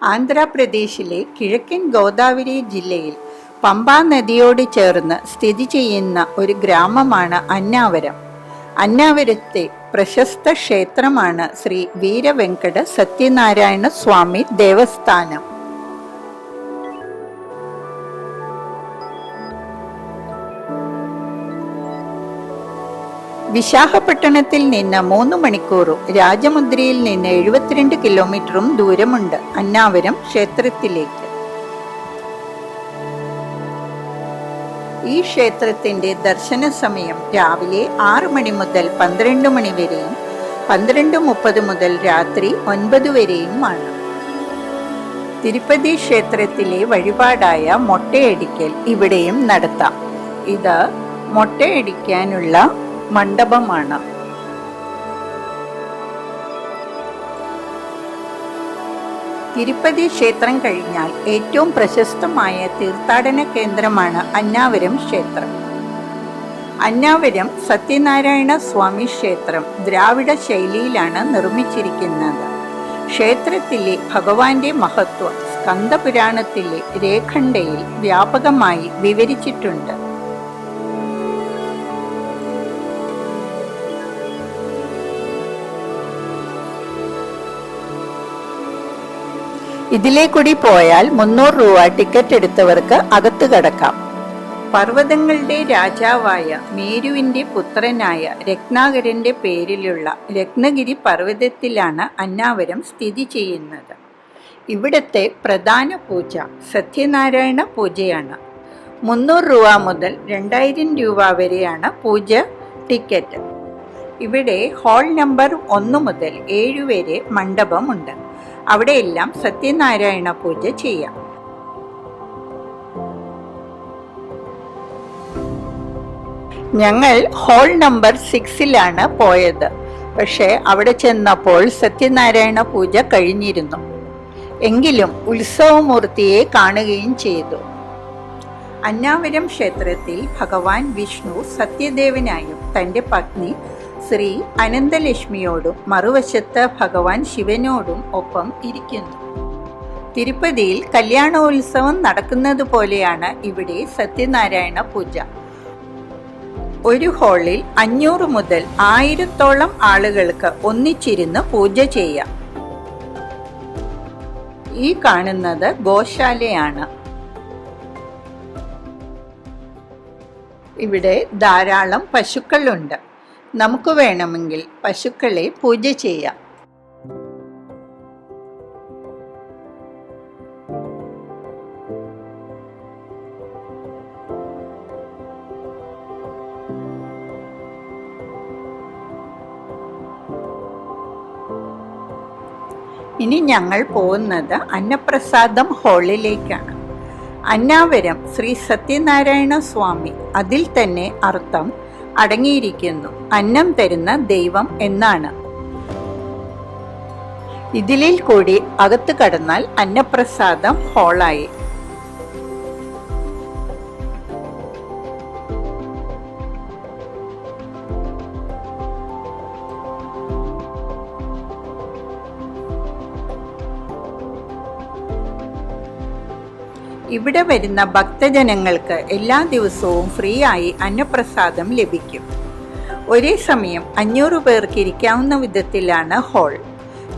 ആന്ധ്രാപ്രദേശിലെ കിഴക്കൻ ഗോദാവരി ജില്ലയിൽ പമ്പാ നദിയോട് ചേർന്ന് സ്ഥിതി ചെയ്യുന്ന ഒരു ഗ്രാമമാണ് അന്നാവരം. അന്നാവരത്തെ പ്രശസ്ത ക്ഷേത്രമാണ് ശ്രീ വീരവെങ്കട സത്യനാരായണ സ്വാമി ദേവസ്ഥാനം. വിശാഖപട്ടണത്തിൽ നിന്ന് 3 മണിക്കൂറും രാജമുദ്രയിൽ നിന്ന് 72 കിലോമീറ്ററും ദൂരമുണ്ട് അന്നാവരം ക്ഷേത്രത്തിലേക്ക്. ഈ ക്ഷേത്രത്തിന്റെ ദർശന സമയം രാവിലെ 6 മണി മുതൽ 12 മണി വരെയും 12:30 മുതൽ രാത്രി 9 വരെയുമാണ്. തിരുപ്പതി ക്ഷേത്രത്തിലെ വഴിപാടായ മൊട്ടയടിക്കൽ ഇവിടെയും നടത്താം. ഇത് മൊട്ടയടിക്കാനുള്ള മണ്ഡപമാണ്. തിരുപ്പതി ക്ഷേത്രം കഴിഞ്ഞാൽ ഏറ്റവും പ്രശസ്തമായ തീർത്ഥാടന കേന്ദ്രമാണ് അന്നാവരം ക്ഷേത്രം. അന്നാവരം സത്യനാരായണ സ്വാമി ക്ഷേത്രം ദ്രാവിഡ ശൈലിയിലാണ് നിർമ്മിച്ചിരിക്കുന്നത്. ക്ഷേത്രത്തിലെ ഭഗവാന്റെ മഹത്വം സ്കന്ദപുരാണത്തിലെ രേഖണ്ഡയിൽ വ്യാപകമായി വിവരിച്ചിട്ടുണ്ട്. ഇതിലെ കൂടി പോയാൽ 300 രൂപ ടിക്കറ്റ് എടുത്തവർക്ക് അകത്ത് കടക്കാം. പർവ്വതങ്ങളുടെ രാജാവായ മേരുവിന്റെ പുത്രനായ രത്നാകരന്റെ പേരിലുള്ള രത്നഗിരി പർവ്വതത്തിലാണ് അന്നാവരം സ്ഥിതി ചെയ്യുന്നത്. ഇവിടത്തെ പ്രധാന പൂജ സത്യനാരായണ പൂജയാണ്. 300 രൂപ മുതൽ 2000 രൂപ വരെയാണ് പൂജ ടിക്കറ്റ്. ഇവിടെ ഹാൾ നമ്പർ 1 മുതൽ 7 വരെ മണ്ഡപമുണ്ട്. അവിടെയെല്ലാം സത്യനാരായണ പൂജ ചെയ്യാം. ഞങ്ങൾ ഹാൾ നമ്പർ 6ലാണ് പോയത്. പക്ഷേ അവിടെ ചെന്നപ്പോൾ സത്യനാരായണ പൂജ കഴിഞ്ഞിരുന്നു. എങ്കിലും ഉത്സവമൂർത്തിയെ കാണുകയും ചെയ്തു. അന്നാവരം ക്ഷേത്രത്തിൽ ഭഗവാൻ വിഷ്ണു സത്യദേവനായും തൻ്റെ പത്നി ശ്രീ അനന്തലക്ഷ്മിയോടും മറുവശത്ത് ഭഗവാൻ ശിവനോടും ഒപ്പം ഇരിക്കുന്നു. തിരുപ്പതിയിൽ കല്യാണോത്സവം നടക്കുന്നത് പോലെയാണ് ഇവിടെ സത്യനാരായണ പൂജ. ഒരു ഹാളിൽ 500 മുതൽ 1000-ഓളം ആളുകൾക്ക് ഒന്നിച്ചിരുന്ന് പൂജ ചെയ്യാം. ഈ കാണുന്നത് ഗോശാലയാണ്. ഇവിടെ ധാരാളം പശുക്കളുണ്ട്. നമുക്ക് വേണമെങ്കിൽ പശുക്കളെ പൂജ ചെയ്യാം. ഇനി ഞങ്ങൾ പോകുന്നത് അന്നപ്രസാദം ഹാളിലേക്കാണ്. അന്നാവരം ശ്രീ സത്യനാരായണ സ്വാമി, അതിൽ തന്നെ അർത്ഥം അടങ്ങിയിരിക്കുന്നു. അന്നം തരുന്ന ദൈവം എന്നാണ്. ഇതിലിൽ കൂടി അകത്ത് കടന്നാൽ അന്നപ്രസാദം ഹാളായി. ഇവിടെ വരുന്ന ഭക്തജനങ്ങൾക്ക് എല്ലാ ദിവസവും ഫ്രീ ആയി അന്നപ്രസാദം ലഭിക്കും. ഒരേ സമയം 500 പേർക്ക് ഇരിക്കാവുന്ന വിധത്തിലാണ് ഹാൾ.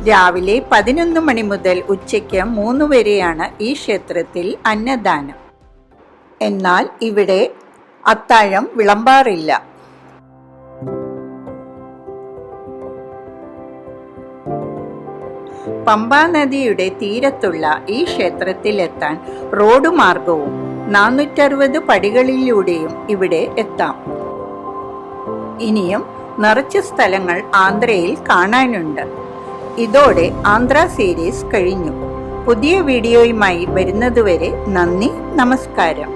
രാവിലെ 11 മണി മുതൽ ഉച്ചയ്ക്ക് 3 വരെയാണ് ഈ ക്ഷേത്രത്തിൽ അന്നദാനം. എന്നാൽ ഇവിടെ അത്താഴം വിളമ്പാറില്ല. പമ്പാ നദിയുടെ തീരത്തുള്ള ഈ ക്ഷേത്രത്തിലെത്താൻ റോഡ് മാർഗവും 460 പടികളിലൂടെയും ഇവിടെ എത്താം. ഇനിയും നിറച്ച് സ്ഥലങ്ങൾ ആന്ധ്രയിൽ കാണാനുണ്ട്. ഇതോടെ ആന്ധ്ര സീരീസ് കഴിഞ്ഞു. പുതിയ വീഡിയോയുമായി വരുന്നതുവരെ നന്ദി, നമസ്കാരം.